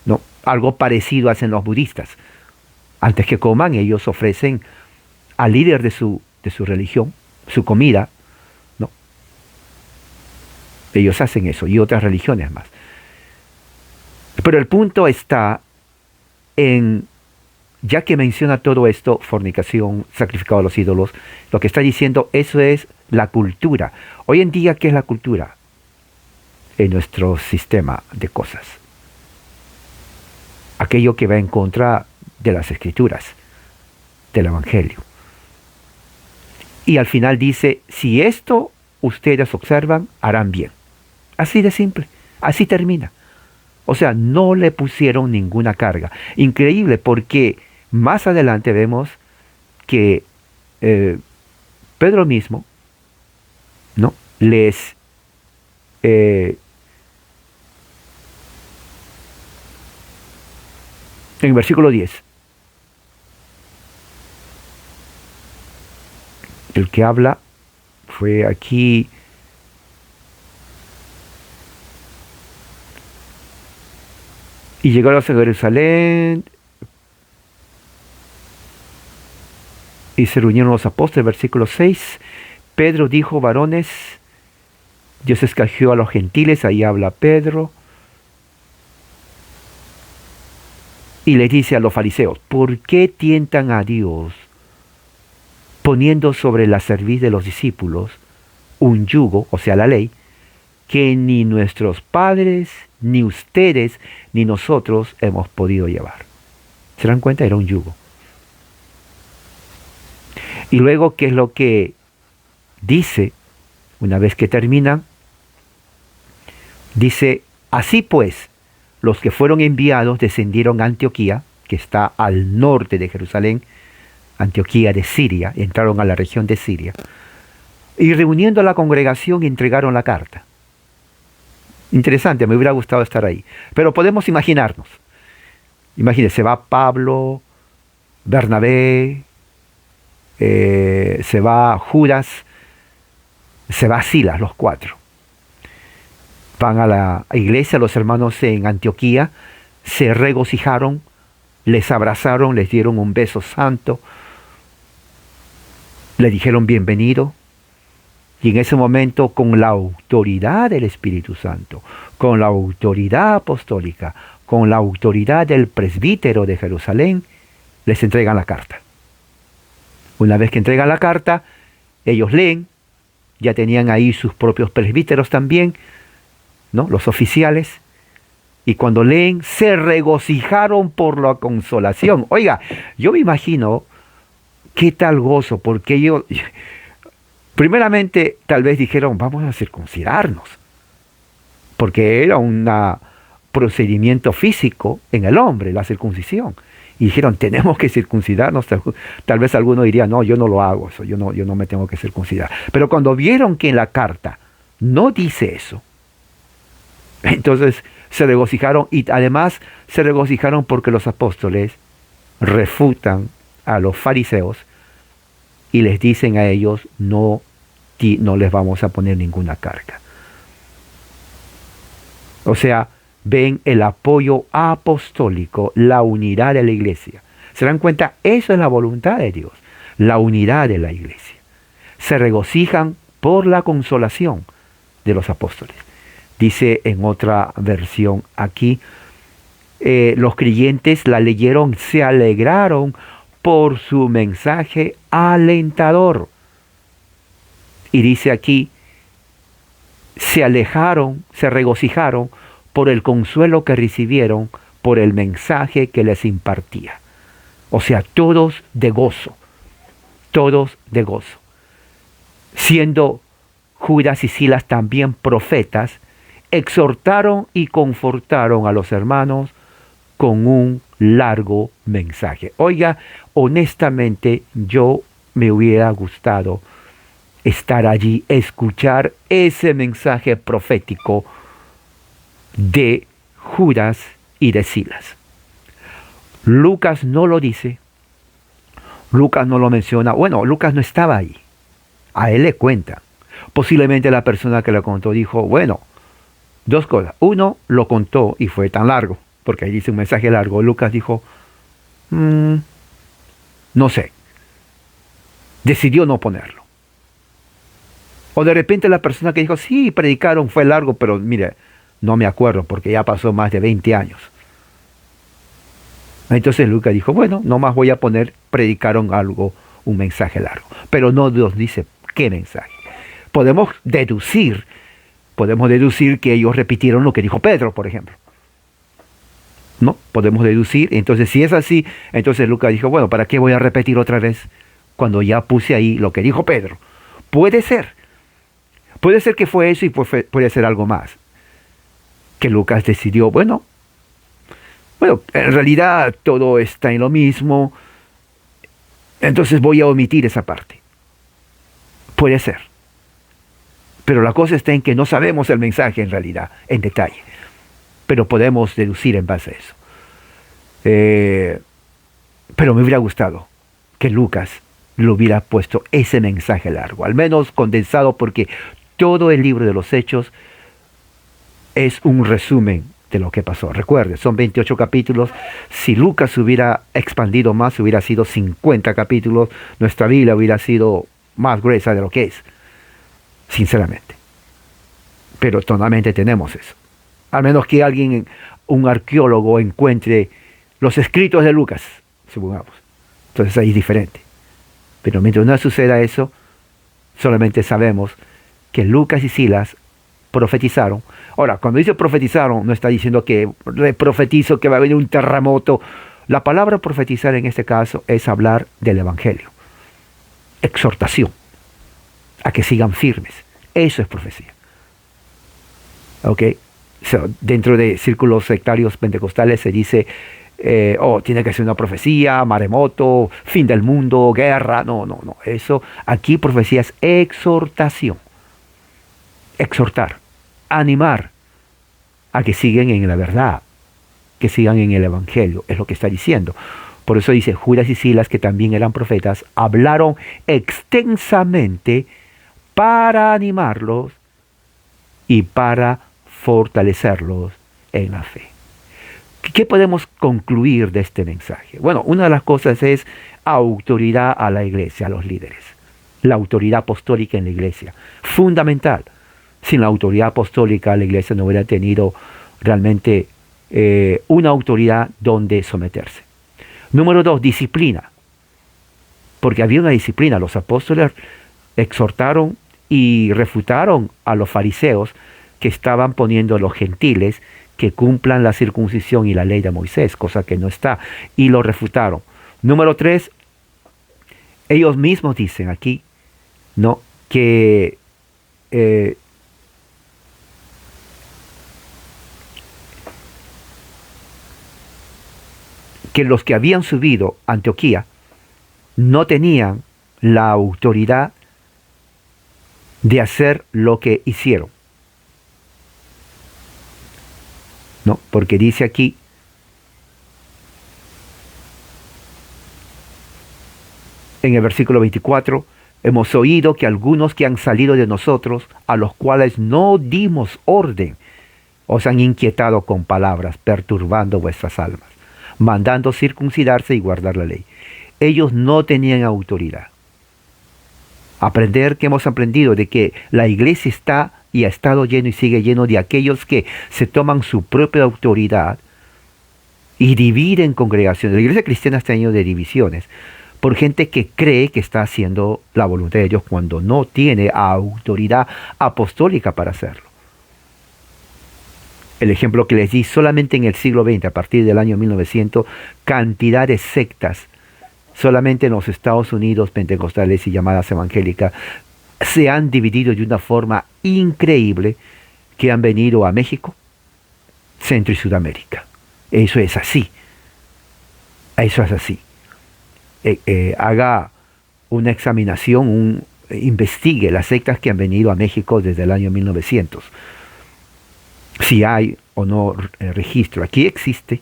¿No? Algo parecido hacen los budistas. Antes que coman, ellos ofrecen al líder de su religión su comida, ¿no? Ellos hacen eso, y otras religiones más. Pero el punto está en, ya que menciona todo esto, fornicación, sacrificado a los ídolos, lo que está diciendo, eso es La cultura. Hoy en día, ¿qué es la cultura? En nuestro sistema de cosas. Aquello que va en contra de las escrituras, del Evangelio. Y al final dice, si esto ustedes observan, harán bien. Así de simple, así termina. O sea, no le pusieron ninguna carga. Increíble, porque más adelante vemos que Pedro mismo, ¿no? Les en versículo 10, el que habla fue aquí y llegaron a Jerusalén y se reunieron los apóstoles, versículo 6. Pedro dijo, varones, Dios escogió a los gentiles, ahí habla Pedro, y le dice a los fariseos, ¿por qué tientan a Dios poniendo sobre la cerviz de los discípulos un yugo, o sea, la ley, que ni nuestros padres, ni ustedes, ni nosotros hemos podido llevar? ¿Se dan cuenta? Era un yugo. Y luego, ¿qué es lo que dice? Una vez que terminan, dice, así pues, los que fueron enviados descendieron a Antioquía, que está al norte de Jerusalén, Antioquía de Siria, entraron a la región de Siria, y reuniendo a la congregación entregaron la carta. Interesante, me hubiera gustado estar ahí. Pero podemos imaginarnos. Imagínense, va Pablo, Bernabé, se va Judas, se va Silas, los cuatro. Van a la iglesia, los hermanos en Antioquía, se regocijaron, les abrazaron, les dieron un beso santo, le dijeron bienvenido. Y en ese momento, con la autoridad del Espíritu Santo, con la autoridad apostólica, con la autoridad del presbítero de Jerusalén, les entregan la carta. Una vez que entregan la carta, ellos leen, ya tenían ahí sus propios presbíteros también, ¿no? Los oficiales, y cuando leen, se regocijaron por la consolación. Oiga, yo me imagino qué tal gozo, porque ellos... Primeramente, tal vez dijeron, vamos a circuncidarnos, porque era un procedimiento físico en el hombre, la circuncisión. Y dijeron, tenemos que circuncidarnos. Tal vez alguno diría, no, yo no lo hago, eso, yo no me tengo que circuncidar. Pero cuando vieron que en la carta no dice eso, entonces se regocijaron, y además se regocijaron porque los apóstoles refutan a los fariseos y les dicen a ellos, no les vamos a poner ninguna carga. O sea, ven el apoyo apostólico, la unidad de la iglesia. ¿Se dan cuenta? Eso es la voluntad de Dios, la unidad de la iglesia. Se regocijan por la consolación de los apóstoles. Dice en otra versión aquí, los creyentes la leyeron, se alegraron por su mensaje alentador. Y dice aquí, se alejaron, se regocijaron por el consuelo que recibieron por el mensaje que les impartía. O sea, todos de gozo, todos de gozo. Siendo Judas y Silas también profetas, exhortaron y confortaron a los hermanos con un largo mensaje. Oiga, honestamente, yo me hubiera gustado estar allí, escuchar ese mensaje profético de Judas y de Silas. Lucas no lo dice, Lucas no lo menciona. Bueno, Lucas no estaba ahí, a él le cuentan. Posiblemente la persona que lo contó dijo, bueno, dos cosas. Uno, lo contó y fue tan largo, porque ahí dice un mensaje largo. Lucas dijo, no sé, decidió no ponerlo. O de repente la persona que dijo, sí, predicaron, fue largo, pero mire, no me acuerdo porque ya pasó más de 20 años. Entonces Lucas dijo, bueno, nomás voy a poner, predicaron algo, un mensaje largo. Pero no Dios dice qué mensaje. Podemos deducir que ellos repitieron lo que dijo Pedro, por ejemplo. ¿No? Podemos deducir. Entonces, si es así, entonces Lucas dijo, bueno, ¿para qué voy a repetir otra vez cuando ya puse ahí lo que dijo Pedro? Puede ser. Puede ser que fue eso y puede ser algo más. Que Lucas decidió, bueno, en realidad todo está en lo mismo, entonces voy a omitir esa parte. Puede ser. Pero la cosa está en que no sabemos el mensaje en realidad, en detalle. Pero podemos deducir en base a eso. Pero me hubiera gustado que Lucas le hubiera puesto ese mensaje largo, al menos condensado, porque todo el libro de los Hechos es un resumen de lo que pasó. Recuerde, son 28 capítulos. Si Lucas hubiera expandido más, hubiera sido 50 capítulos, nuestra Biblia hubiera sido más gruesa de lo que es, sinceramente. Pero tonalmente tenemos eso. Al menos que alguien, un arqueólogo, encuentre los escritos de Lucas, supongamos. Entonces ahí es diferente. Pero mientras no suceda eso, solamente sabemos que Lucas y Silas profetizaron. Ahora, cuando dice profetizaron, no está diciendo que profetizo que va a venir un terremoto. La palabra profetizar en este caso es hablar del Evangelio. Exhortación a que sigan firmes. Eso es profecía. ¿Ok? Dentro de círculos sectarios pentecostales se dice, tiene que ser una profecía, maremoto, fin del mundo, guerra. No. Eso, aquí profecía es exhortación. Exhortar, animar a que sigan en la verdad, que sigan en el Evangelio, es lo que está diciendo. Por eso dice, Judas y Silas, que también eran profetas, hablaron extensamente para animarlos y para fortalecerlos en la fe. ¿Qué podemos concluir de este mensaje? Bueno, una de las cosas es autoridad a la iglesia, a los líderes. La autoridad apostólica en la iglesia, fundamental. Sin la autoridad apostólica, la iglesia no hubiera tenido realmente una autoridad donde someterse. Número 2, disciplina. Porque había una disciplina. Los apóstoles exhortaron y refutaron a los fariseos que estaban poniendo a los gentiles que cumplan la circuncisión y la ley de Moisés, cosa que no está. Y lo refutaron. Número 3, ellos mismos dicen aquí, ¿no?, que los que habían subido a Antioquía no tenían la autoridad de hacer lo que hicieron. ¿No? Porque dice aquí, en el versículo 24, hemos oído que algunos que han salido de nosotros, a los cuales no dimos orden, os han inquietado con palabras, perturbando vuestras almas, mandando circuncidarse y guardar la ley. Ellos no tenían autoridad. Aprender que hemos aprendido de que la iglesia está y ha estado lleno y sigue lleno de aquellos que se toman su propia autoridad y dividen congregaciones. La iglesia cristiana está llena de divisiones por gente que cree que está haciendo la voluntad de Dios cuando no tiene autoridad apostólica para hacerlo. El ejemplo que les di, solamente en el siglo XX, a partir del año 1900, cantidad de sectas, solamente en los Estados Unidos, pentecostales y llamadas evangélicas, se han dividido de una forma increíble, que han venido a México, Centro y Sudamérica. Eso es así. Eso es así. Haga una examinación, investigue las sectas que han venido a México desde el año 1900. Si hay o no registro. Aquí existe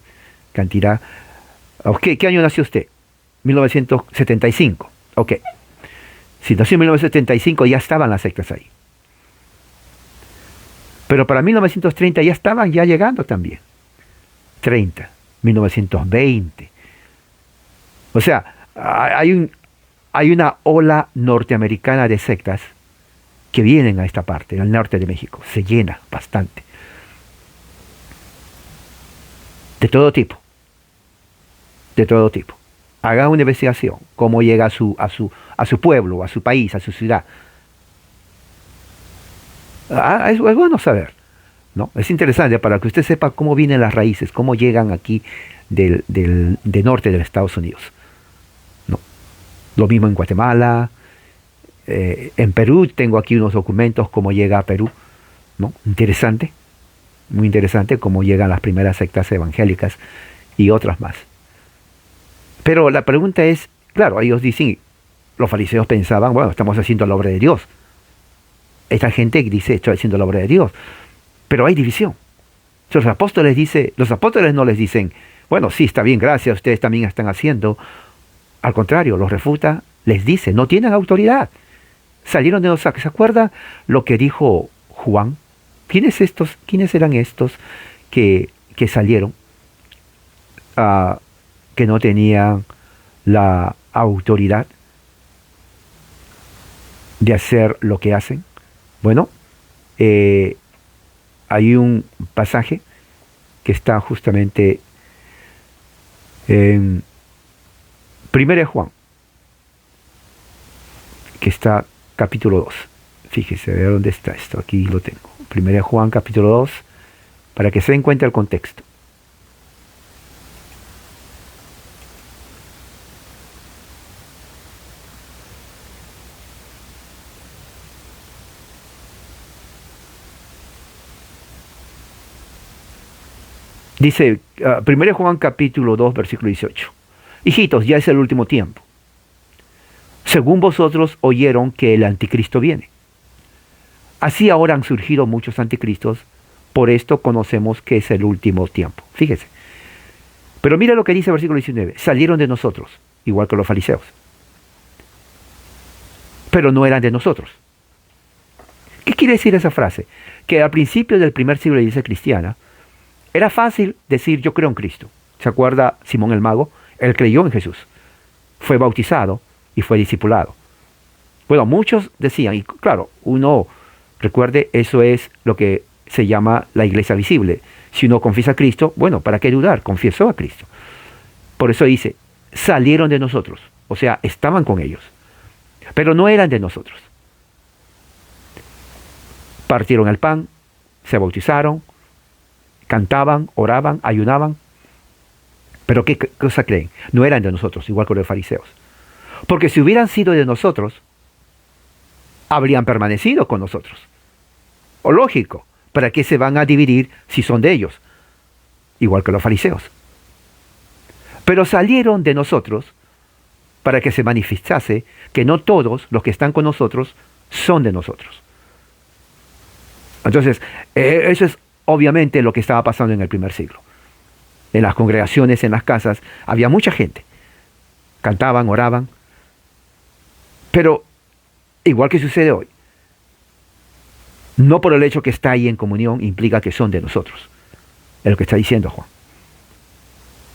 cantidad. Okay, ¿qué año nació usted? 1975. Ok. Si nació en 1975 ya estaban las sectas ahí. Pero para 1930 ya estaban ya llegando también. 30, 1920. O sea, hay una ola norteamericana de sectas que vienen a esta parte, al norte de México. Se llena bastante. De todo tipo. De todo tipo. Haga una investigación. Cómo llega a su pueblo, a su país, a su ciudad. Es bueno saber, ¿no? Es interesante para que usted sepa cómo vienen las raíces, cómo llegan aquí del norte de los Estados Unidos, ¿no? Lo mismo en Guatemala, en Perú tengo aquí unos documentos cómo llega a Perú, ¿no? Interesante, muy interesante cómo llegan las primeras sectas evangélicas y otras más. Pero la pregunta es, claro, ellos dicen, los fariseos pensaban, bueno, estamos haciendo la obra de Dios. Esta gente dice, estoy haciendo la obra de Dios. Pero hay división. Los apóstoles no les dicen, bueno, sí, está bien, gracias, ustedes también están haciendo. Al contrario, los refuta, les dice, no tienen autoridad. Salieron de nosotros. ¿Se acuerda lo que dijo Juan? ¿Quiénes eran estos que salieron? Que no tenían la autoridad de hacer lo que hacen. Bueno, hay un pasaje que está justamente en 1 Juan, que está capítulo 2. Fíjese, a ver dónde está esto. Aquí lo tengo. 1 Juan capítulo 2, para que se den cuenta el contexto. Dice, 1 Juan capítulo 2, versículo 18. Hijitos, ya es el último tiempo. Según vosotros oyeron que el anticristo viene. Así ahora han surgido muchos anticristos, por esto conocemos que es el último tiempo. Fíjese. Pero mira lo que dice el versículo 19. Salieron de nosotros, igual que los fariseos. Pero no eran de nosotros. ¿Qué quiere decir esa frase? Que al principio del primer siglo de la iglesia cristiana, era fácil decir yo creo en Cristo. ¿Se acuerda Simón el Mago? Él creyó en Jesús. Fue bautizado y fue discipulado. Bueno, muchos decían, y claro, uno, recuerde, eso es lo que se llama la iglesia visible. Si uno confiesa a Cristo, bueno, ¿para qué dudar? Confiesó a Cristo. Por eso dice, salieron de nosotros. O sea, estaban con ellos. Pero no eran de nosotros. Partieron el pan, se bautizaron, cantaban, oraban, ayunaban. Pero ¿qué cosa creen? No eran de nosotros, igual que los fariseos. Porque si hubieran sido de nosotros, habrían permanecido con nosotros. O lógico, ¿para qué se van a dividir si son de ellos? Igual que los fariseos. Pero salieron de nosotros para que se manifestase que no todos los que están con nosotros son de nosotros. Entonces, eso es obviamente lo que estaba pasando en el primer siglo. En las congregaciones, en las casas, había mucha gente. Cantaban, oraban. Pero, igual que sucede hoy, no por el hecho que está ahí en comunión implica que son de nosotros. Es lo que está diciendo Juan.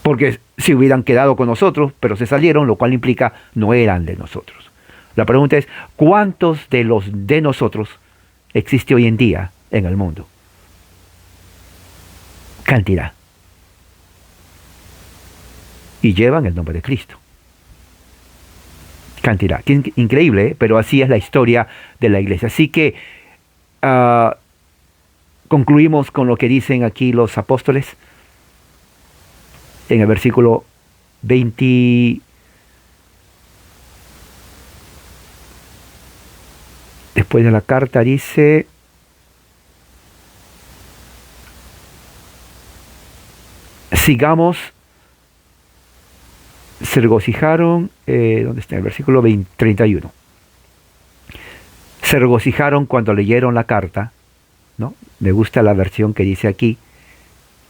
Porque si hubieran quedado con nosotros, pero se salieron, lo cual implica no eran de nosotros. La pregunta es, ¿cuántos de los de nosotros existe hoy en día en el mundo? Cantidad. Y llevan el nombre de Cristo. Cantidad. Increíble, ¿eh? Pero así es la historia de la iglesia. Así que concluimos con lo que dicen aquí los apóstoles en el versículo 20. Después de la carta dice: sigamos. Se regocijaron, ¿dónde está? El versículo 31. Se regocijaron cuando leyeron la carta, ¿no? Me gusta la versión que dice aquí,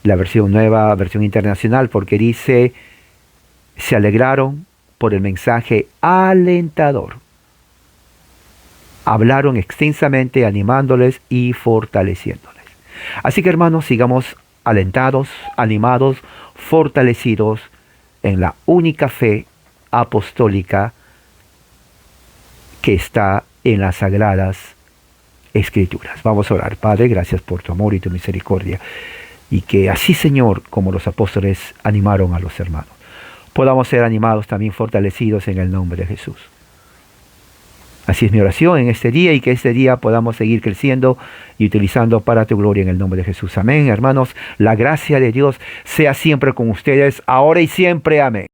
la versión nueva, versión internacional, porque dice, se alegraron por el mensaje alentador. Hablaron extensamente, animándoles y fortaleciéndoles. Así que, hermanos, sigamos alentados, animados, fortalecidos en la única fe apostólica que está en las Sagradas Escrituras. Vamos a orar. Padre, gracias por tu amor y tu misericordia. Y que así, Señor, como los apóstoles animaron a los hermanos, podamos ser animados, también fortalecidos en el nombre de Jesús. Así es mi oración en este día y que este día podamos seguir creciendo y utilizando para tu gloria en el nombre de Jesús. Amén, hermanos. La gracia de Dios sea siempre con ustedes, ahora y siempre. Amén.